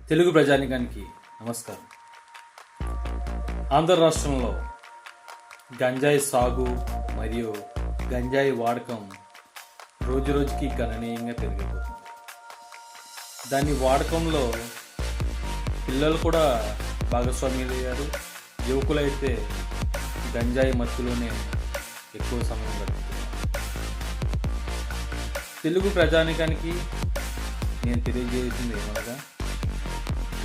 తెలుగు ప్రజానికానికి నమస్కారం. ఆంధ్ర రాష్ట్రంలో గంజాయి సాగు మరియు గంజాయి వాడకం రోజురోజుకి గణనీయంగా పెరిగిపోతుంది. దాని వాడకంలో పిల్లలు కూడా భాగస్వామ్యులయ్యారు. యువకులైతే గంజాయి మత్తులోనే ఎక్కువ సమయం గడుపుతున్నారు. తెలుగు ప్రజానికానికి నేను తెలియజేసింది ఏమనగా,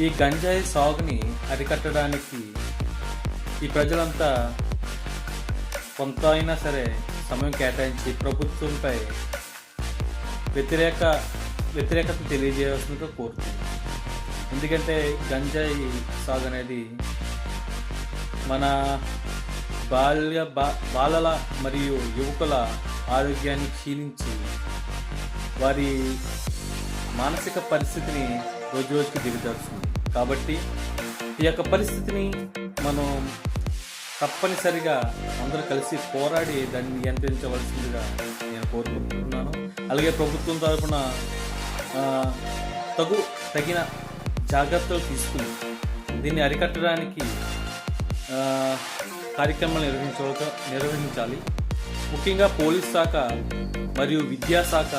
ఈ గంజాయి సాగుని అరికట్టడానికి ఈ ప్రజలంతా కొంత అయినా సరే సమయం కేటాయించి ప్రభుత్వంపై వ్యతిరేకత తెలియజేయాల్సిందిగా కోరుతున్నాను. ఎందుకంటే గంజాయి సాగు అనేది మన బాలల మరియు యువకుల ఆరోగ్యాన్ని క్షీణించి వారి మానసిక పరిస్థితిని రోజురోజుకి దిగజారుస్తుంది. కాబట్టి ఈ యొక్క పరిస్థితిని మనం తప్పనిసరిగా అందరూ కలిసి పోరాడి దాన్ని నియంత్రించవలసిందిగా నేను కోరుకుంటున్నాను. అలాగే ప్రభుత్వం తరఫున తగిన జాగ్రత్తలు తీసుకుని దీన్ని అరికట్టడానికి కార్యక్రమాలు నిర్వహించాలి. ముఖ్యంగా పోలీస్ శాఖ మరియు విద్యాశాఖ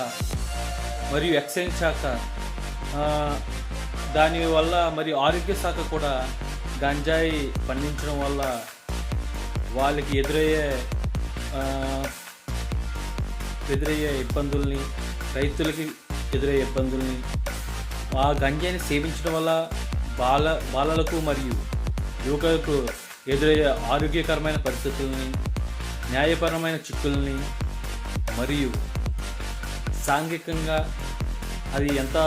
మరియు ఎక్సైజ్ శాఖ, దానివల్ల మరియు ఆరోగ్య శాఖ కూడా గంజాయి పండించడం వల్ల వాళ్ళకి ఎదురయ్యే ఇబ్బందుల్ని, రైతులకి ఎదురయ్యే ఇబ్బందుల్ని, ఆ గంజాయిని సేవించడం వల్ల బాలలకు మరియు యువకులకు ఎదురయ్యే ఆరోగ్యకరమైన పరిస్థితుల్ని, న్యాయపరమైన చిక్కుల్ని మరియు సాంఘికంగా అది ఎంత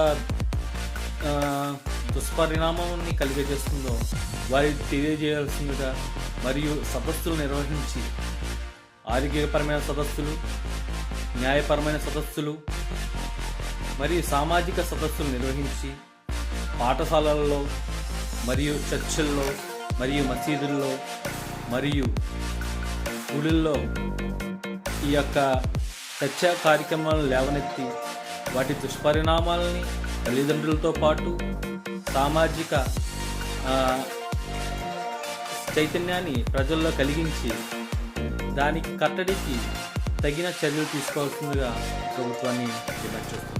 దుష్పరిణామాన్ని కలిగజేస్తుందో వారికి తెలియజేయాల్సిందిగా మరియు సదస్సులు నిర్వహించి ఆరోగ్యపరమైన సదస్సులు, న్యాయపరమైన సదస్సులు మరియు సామాజిక సదస్సులు నిర్వహించి పాఠశాలల్లో మరియు చర్చిల్లో మరియు మసీదుల్లో మరియు గుడుల్లో ఈ యొక్క చర్చా కార్యక్రమాలను లేవనెత్తి వాటి దుష్పరిణామాలని తల్లిదండ్రులతో పాటు సామాజిక చైతన్యాన్ని ప్రజల్లో కలిగించి దానికి కట్టడికి తగిన చర్యలు తీసుకోవాల్సిందిగా ప్రభుత్వాన్ని డిమాండ్ చేస్తుంది.